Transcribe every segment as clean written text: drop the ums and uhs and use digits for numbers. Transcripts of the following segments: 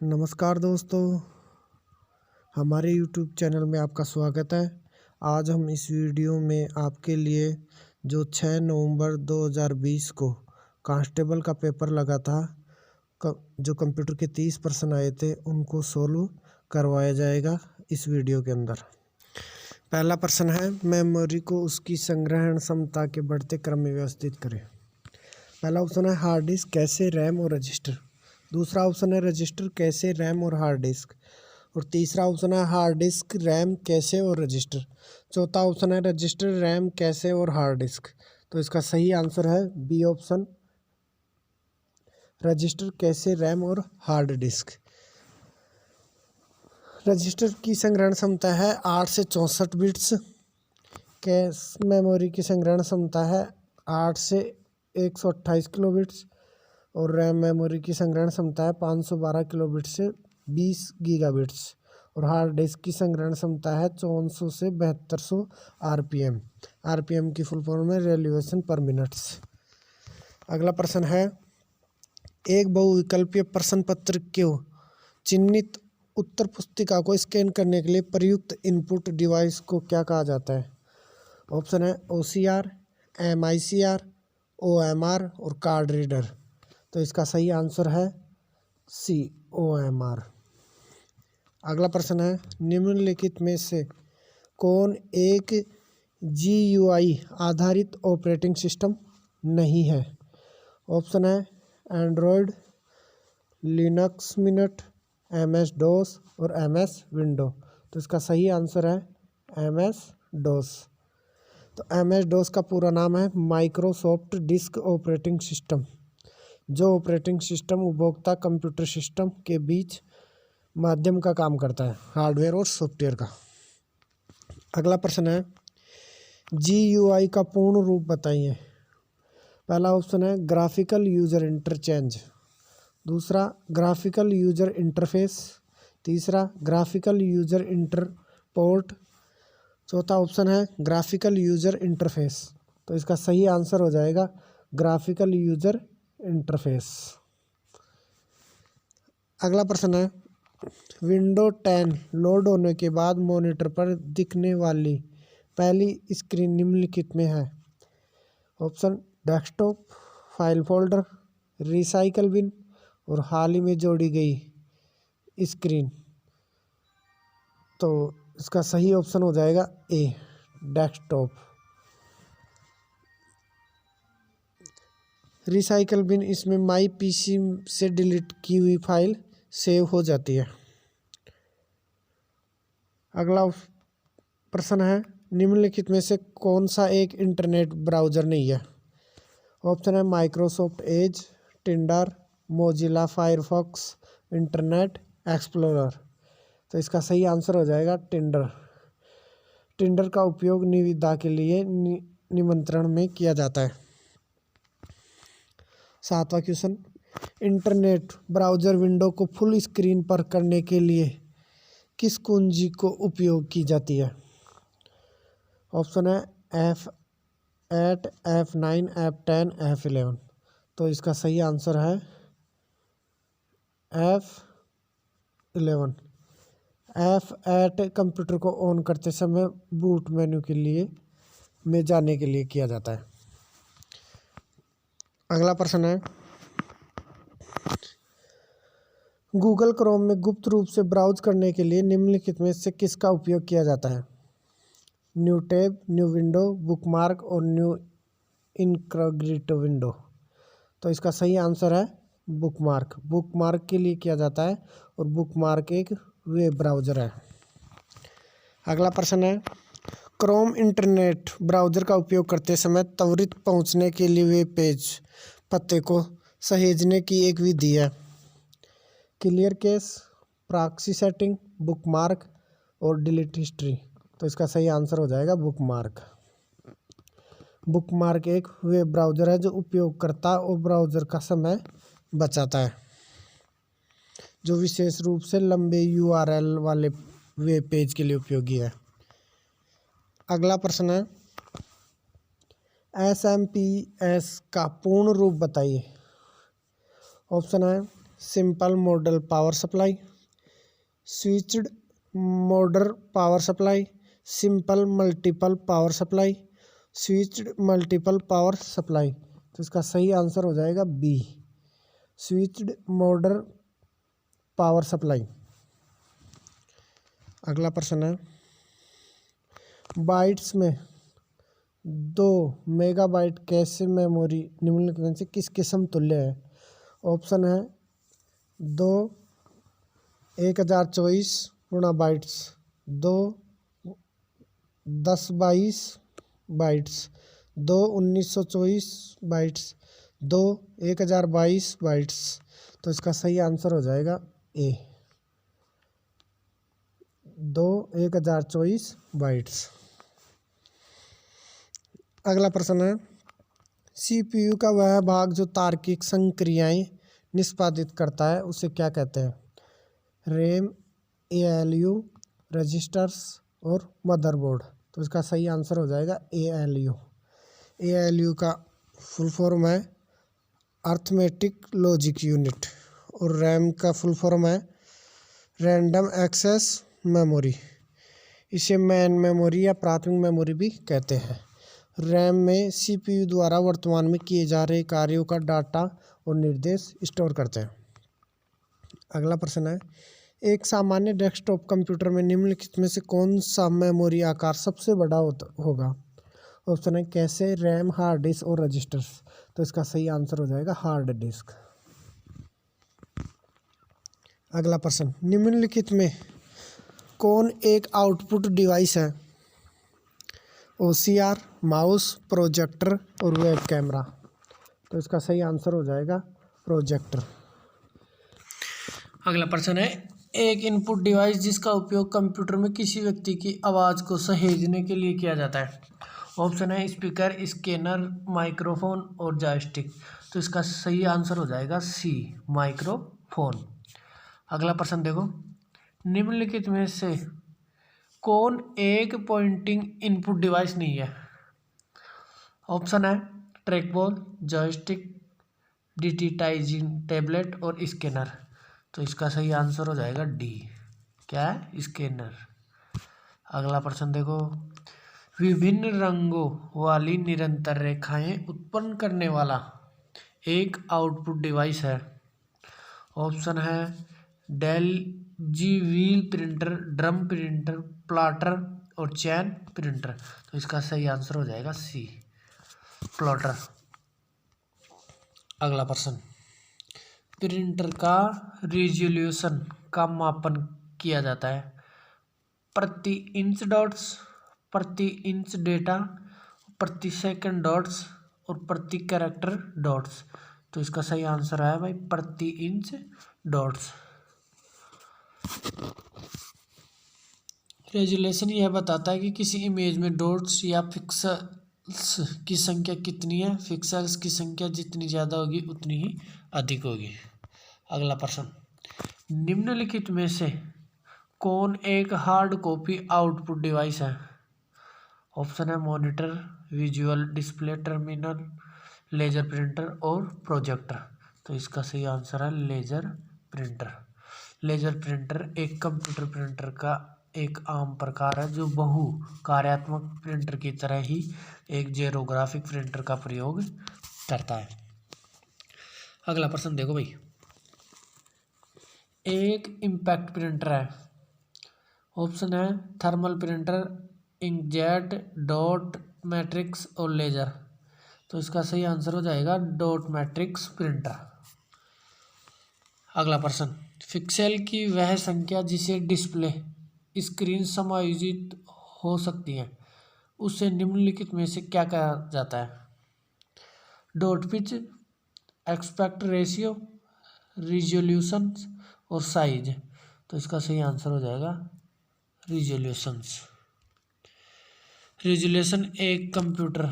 नमस्कार दोस्तों, हमारे YouTube चैनल में आपका स्वागत है। आज हम इस वीडियो में आपके लिए जो 6 नवंबर 2020 को कांस्टेबल का पेपर लगा था, जो कंप्यूटर के 30 प्रश्न आए थे, उनको सोल्व करवाया जाएगा इस वीडियो के अंदर। पहला प्रश्न है, मेमोरी को उसकी संग्रहण क्षमता के बढ़ते क्रम में व्यवस्थित करें। पहला ऑप्शन है हार्ड डिस्क कैसे रैम और रजिस्टर। दूसरा ऑप्शन है रजिस्टर कैसे रैम और हार्ड डिस्क। और तीसरा ऑप्शन है हार्ड डिस्क रैम कैसे और रजिस्टर। चौथा ऑप्शन है रजिस्टर रैम कैसे और हार्ड डिस्क। तो इसका सही आंसर है बी ऑप्शन, रजिस्टर कैसे रैम और हार्ड डिस्क। रजिस्टर की संग्रहण क्षमता है 8 से 64 बिट्स। कैश मेमोरी की संग्रहण क्षमता है 8 से 128 किलो बिट्स। और रैम मेमोरी की संग्रहण क्षमता है 512 किलोबिट से 20 गीगाबिट्स। और हार्ड डिस्क की संग्रहण क्षमता है 5400 से 7200 आरपीएम। आरपीएम की फुल फॉर्म है रेवोल्यूशन पर मिनट्स। अगला प्रश्न है, एक बहुविकल्पीय प्रश्न पत्र को चिन्हित उत्तर पुस्तिका को स्कैन करने के लिए प्रयुक्त इनपुट डिवाइस को क्या कहा जाता है। ऑप्शन है ओसीआर, एमआईसीआर, ओएमआर और कार्ड रीडर। तो इसका सही आंसर है सी, ओएमआर। अगला प्रश्न है, निम्नलिखित में से कौन एक जीयूआई आधारित ऑपरेटिंग सिस्टम नहीं है। ऑप्शन है एंड्रॉयड, लिनक्स मिनट, एमएस डोस और एमएस विंडो। तो इसका सही आंसर है एमएस डोस। तो एमएस डोस का पूरा नाम है माइक्रोसॉफ्ट डिस्क ऑपरेटिंग सिस्टम, जो ऑपरेटिंग सिस्टम उपभोक्ता कंप्यूटर सिस्टम के बीच माध्यम का काम करता है, हार्डवेयर और सॉफ्टवेयर का। अगला प्रश्न है, जीयूआई का पूर्ण रूप बताइए। पहला ऑप्शन है ग्राफिकल यूजर इंटरचेंज। दूसरा ग्राफिकल यूजर इंटरफेस। तीसरा ग्राफिकल यूजर इंटरपोर्ट। चौथा ऑप्शन है ग्राफिकल यूजर इंटरफेस। तो इसका सही आंसर हो जाएगा ग्राफिकल यूजर इंटरफेस। अगला प्रश्न है, विंडो 10 लोड होने के बाद मॉनिटर पर दिखने वाली पहली स्क्रीन निम्नलिखित में है। Option desktop, file folder, recycle bin और हाल ही में जोड़ी गई स्क्रीन। तो इसका सही ऑप्शन हो जाएगा ए, डेस्कटॉप। रिसाइकल बिन, इसमें माई पीसी से डिलीट की हुई फाइल सेव हो जाती है। अगला प्रश्न है, निम्नलिखित में से कौन सा एक इंटरनेट ब्राउज़र नहीं है। ऑप्शन है Microsoft Edge, Tinder, Mozilla Firefox, internet explorer. तो इसका सही आंसर हो जाएगा टिंडर। टिंडर का उपयोग निविदा के लिए निमंत्रण में किया जाता है। 7वां क्वेश्चन, इंटरनेट ब्राउज़र विंडो को फुल स्क्रीन पर करने के लिए किस कुंजी को उपयोग की जाती है। ऑप्शन है F8, F9, F10, F11। तो इसका सही आंसर है F11। F8 कंप्यूटर को ऑन करते समय बूट मेन्यू के लिए में जाने के लिए किया जाता है। अगला प्रश्न है, गूगल क्रोम में गुप्त रूप से ब्राउज करने के लिए निम्नलिखित में से किसका उपयोग किया जाता है। New tab, new window, bookmark और न्यू इनकॉग्निटो विंडो। तो इसका सही आंसर है बुकमार्क। बुकमार्क के लिए किया जाता है और बुकमार्क एक वेब ब्राउज़र है। अगला प्रश्न है, क्रोम इंटरनेट ब्राउज़र का उपयोग करते समय त्वरित पहुंचने के लिए वेब पेज पते को सहेजने की एक विधि है। Clear cash, proxy setting, bookmark और डिलीट हिस्ट्री। तो इसका सही आंसर हो जाएगा बुकमार्क। बुकमार्क एक वेब ब्राउज़र है जो उपयोगकर्ता और ब्राउज़र का समय बचाता है, जो विशेष रूप से लंबे URL वाले वेब पेज के लिए उपयोगी है। अगला प्रश्न है, SMPS का पूर्ण रूप बताइए। ऑप्शन है simple modal power supply, switched mode power supply, simple multiple power supply, switched multiple power supply. तो इसका सही आंसर हो जाएगा B, switched mode power supply. अगला प्रश्न है, बाइट्स में 2 मेगाबाइट कैशे मेमोरी निम्नलिखित में से किसके समतुल्य है? ऑप्शन है 2 1024 गुणा बाइट्स, 2 1022 बाइट्स, 2 1924 बाइट्स, 2 1022 बाइट्स। तो इसका सही आंसर हो जाएगा ए, 2 1024 बाइट्स। अगला प्रश्न है, सीपीयू का वह भाग जो तार्किक संक्रियाएं निष्पादित करता है उसे क्या कहते हैं? रैम, एएलयू, रजिस्टर्स और मदरबोर्ड। तो इसका सही आंसर हो जाएगा एएलयू। एएलयू का फुल फॉर्म है अर्थमेटिक लॉजिक यूनिट और रैम का फुल फॉर्म है रैंडम एक्सेस मेमोरी। इसे मेन मेमोरी या प्राथमिक मेमोरी भी कहते हैं। रैम में सीपीयू द्वारा वर्तमान में किए जा रहे कार्यों का डाटा और निर्देश स्टोर करते हैं। अगला प्रश्न है, एक सामान्य डेस्कटॉप कंप्यूटर में निम्नलिखित में से कौन सा मेमोरी आकार सबसे बड़ा होगा? ऑप्शन है कैशे, रैम, हार्ड डिस्क और रजिस्टर्स। तो इसका सही आंसर हो जाएगा हार्ड डिस्क। अगला प्रश्न, निम्नलिखित में कौन एक आउटपुट डिवाइस है? ओसीआर, माउस, प्रोजेक्टर और वेब कैमरा। तो इसका सही आंसर हो जाएगा प्रोजेक्टर। अगला प्रश्न है, एक इनपुट डिवाइस जिसका उपयोग कंप्यूटर में किसी व्यक्ति की आवाज़ को सहेजने के लिए किया जाता है। ऑप्शन है स्पीकर, स्कैनर, माइक्रोफोन और जॉयस्टिक। तो इसका सही आंसर हो जाएगा सी, माइक्रोफोन। अगला प्रश्न देखो, निम्नलिखित में से कौन एक पॉइंटिंग इनपुट डिवाइस नहीं है? ऑप्शन है track ball, joystick, digitising tablet और स्कैनर। तो इसका सही आंसर हो जाएगा डी, क्या है? स्कैनर। अगला प्रश्न देखो, विभिन्न रंगों वाली निरंतर रेखाएं उत्पन्न करने वाला एक आउटपुट डिवाइस है। ऑप्शन है daisy wheel printer, drum printer, plotter और चैन प्रिंटर। तो इसका सही आंसर हो जाएगा सी, प्लॉटर। अगला प्रश्न, प्रिंटर का रिजोल्यूशन का मापन किया जाता है प्रति इंच डॉट्स, प्रति इंच डेटा, प्रति सेकंड डॉट्स और प्रति कैरेक्टर डॉट्स। तो इसका सही आंसर है भाई प्रति इंच डॉट्स। रेजोल्यूशन यह बताता है कि किसी इमेज में डॉट्स या पिक्सेल्स की संख्या कितनी है। पिक्सेल्स की संख्या जितनी ज़्यादा होगी उतनी ही अधिक होगी। अगला प्रश्न, निम्नलिखित में से कौन एक हार्ड कॉपी आउटपुट डिवाइस है? ऑप्शन है monitor, visual display terminal, laser printer और प्रोजेक्टर। तो इसका सही आंसर है लेजर प्रिंटर। लेजर प्रिंटर एक कंप्यूटर प्रिंटर का एक आम प्रकार है जो बहु कार्यात्मक प्रिंटर की तरह ही एक जेरोग्राफिक प्रिंटर का प्रयोग करता है। अगला प्रश्न देखो भाई, एक इम्पैक्ट प्रिंटर है। ऑप्शन है thermal printer, inkjet, dot matrix और लेजर। तो इसका सही आंसर हो जाएगा डॉट मैट्रिक्स प्रिंटर। अगला प्रश्न, पिक्सेल की वह संख्या जिसे डिस्प्ले स्क्रीन समायोजित हो सकती है उसे निम्नलिखित में से क्या कहा जाता है? Dot pitch, aspect ratio, resolution और साइज। तो इसका सही आंसर हो जाएगा रिजोल्यूशंस। रिजोल्यूशन एक कंप्यूटर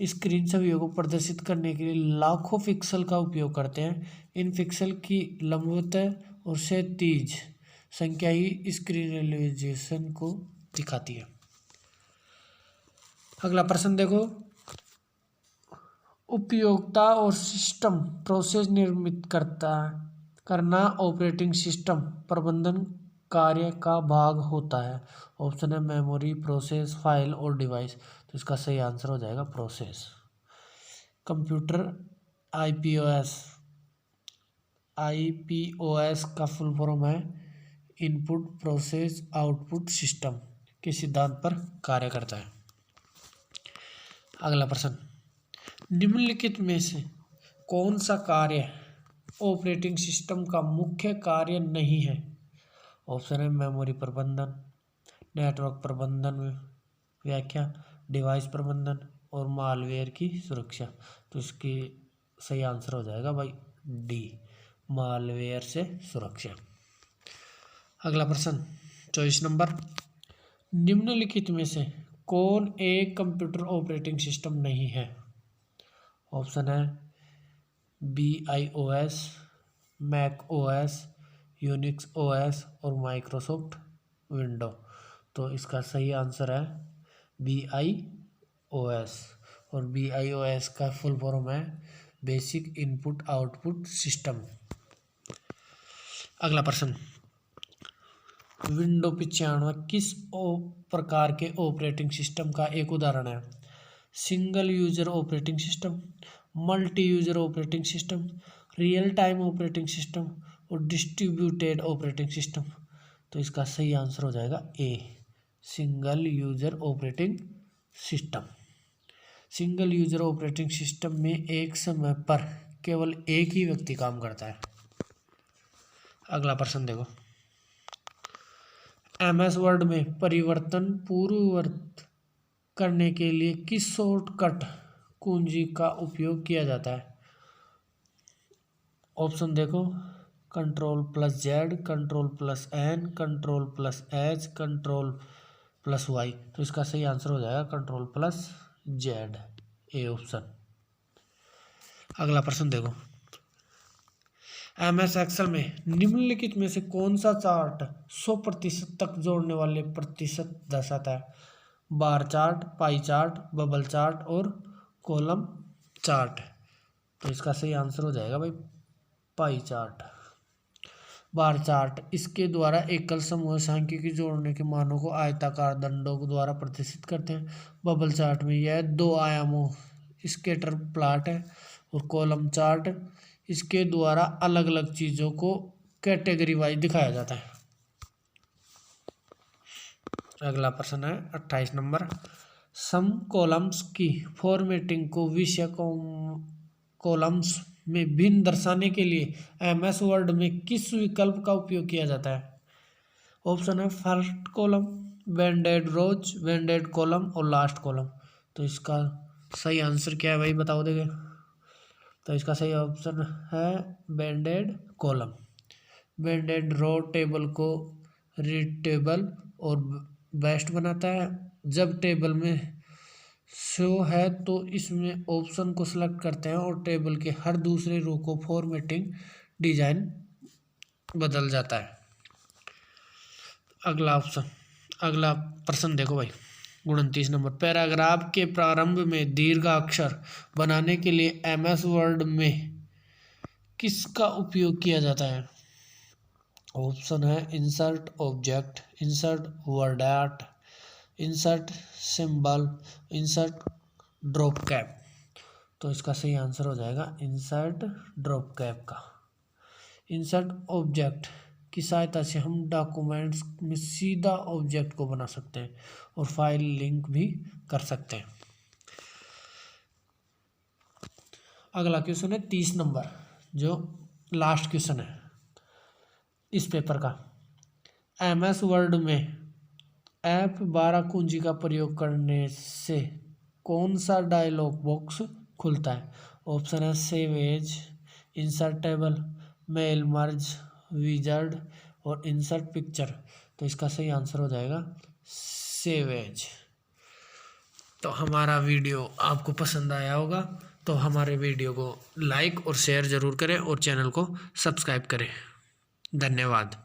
स्क्रीन छवियों को प्रदर्शित करने के लिए लाखों पिक्सल का उपयोग करते हैं। इन पिक्सल की लंबवत और क्षैतिज संख्या ही स्क्रीन रेजोल्यूशन को दिखाती है। अगला प्रश्न देखो, उपयोगिता और सिस्टम प्रोसेस निर्मित करना ऑपरेटिंग सिस्टम प्रबंधन कार्य का भाग होता है। ऑप्शन है मेमोरी, प्रोसेस, फाइल और डिवाइस। तो इसका सही आंसर हो जाएगा प्रोसेस। कंप्यूटर आईपीओएस का फुल फॉर्म है इनपुट प्रोसेस आउटपुट सिस्टम के सिद्धांत पर कार्य करता है। अगला प्रश्न, निम्नलिखित में से कौन सा कार्य ऑपरेटिंग सिस्टम का मुख्य कार्य नहीं है? ऑप्शन है मेमोरी प्रबंधन, नेटवर्क प्रबंधन व्याख्या, डिवाइस प्रबंधन और मालवेयर की सुरक्षा। तो इसकी सही आंसर हो जाएगा भाई डी, मालवेयर से सुरक्षा। अगला प्रश्न 24 नंबर, निम्नलिखित में से कौन एक कंप्यूटर ऑपरेटिंग सिस्टम नहीं है? ऑप्शन है BIOS, Mac OS, Unix OS और माइक्रोसॉफ्ट विंडो। तो इसका सही आंसर है BIOS, और BIOS का फुल फॉर्म है बेसिक इनपुट आउटपुट सिस्टम। अगला प्रश्न, विंडो 95 किस प्रकार के ऑपरेटिंग सिस्टम का एक उदाहरण है? Single user operating system, multi user operating system, real time operating system और डिस्ट्रीब्यूटेड ऑपरेटिंग सिस्टम। तो इसका सही आंसर हो जाएगा A, single user operating system. Single user operating system में एक समय पर केवल एक ही व्यक्ति काम करता है। अगला प्रश्न देखो, MS वर्ड में परिवर्तन पूर्ववत करने के लिए किस शॉर्टकट कुंजी का उपयोग किया जाता है? ऑप्शन देखो, Ctrl+Z, Ctrl+N, Ctrl+H, Ctrl+Y। तो इसका सही आंसर हो जाएगा Ctrl+Z, ए ऑप्शन। अगला प्रश्न देखो, MS एक्सेल में निम्नलिखित में से कौन सा चार्ट 100% तक जोड़ने वाले प्रतिशत दर्शाता है? Bar chart, pie chart, bubble chart और कॉलम चार्ट। तो इसका सही आंसर हो जाएगा भाई पाई चार्ट। बार चार्ट इसके द्वारा एकल समूह सांख्यिकी जोड़ने के मानों को आयताकार दंडों द्वारा प्रदर्शित करते हैं। बबल चार्ट में यह 2 आयामों स्कैटर प्लॉट है, और कॉलम चार्ट इसके द्वारा अलग अलग चीजों को कैटेगरी वाइज दिखाया जाता है। अगला प्रश्न है 28 नंबर, सम कॉलम्स की फॉर्मेटिंग को विषय कॉलम्स में भिन्न दर्शाने के लिए MS वर्ड में किस विकल्प का उपयोग किया जाता है? ऑप्शन है फर्स्ट कॉलम, बैंडेड रोज, बैंडेड कॉलम और लास्ट कॉलम। तो इसका सही आंसर क्या है भाई, बताओ देंगे? तो इसका सही ऑप्शन है बैंडेड कॉलम। बैंडेड रो टेबल को रीडेबल और बेस्ट बनाता है। जब टेबल में शो है तो इसमें ऑप्शन को सिलेक्ट करते हैं और टेबल के हर दूसरे रो को फॉर्मेटिंग डिजाइन बदल जाता है। अगला प्रश्न देखो भाई 29 नंबर, पैराग्राफ के प्रारंभ में दीर्घाक्षर बनाने के लिए MS वर्ड में किसका उपयोग किया जाता है? ऑप्शन है insert object, insert word art, insert symbol, insert drop cap. तो इसका सही आंसर हो जाएगा इंसर्ट ड्रॉप कैप का। इंसर्ट ऑब्जेक्ट की सहायता से हम डॉक्यूमेंट्स में सीधा ऑब्जेक्ट को बना सकते हैं और फाइल लिंक भी कर सकते हैं। अगला क्वेश्चन है 30 नंबर, जो लास्ट क्वेश्चन है इस पेपर का। MS वर्ड में F12 कुंजी का प्रयोग करने से कौन सा डायलॉग बॉक्स खुलता है? ऑप्शन है save as, insert table, mail merge, wizard और इंसर्ट पिक्चर। तो इसका सही आंसर हो जाएगा सेव एज। तो हमारा वीडियो आपको पसंद आया होगा, तो हमारे वीडियो को लाइक और शेयर ज़रूर करें और चैनल को सब्सक्राइब करें। धन्यवाद।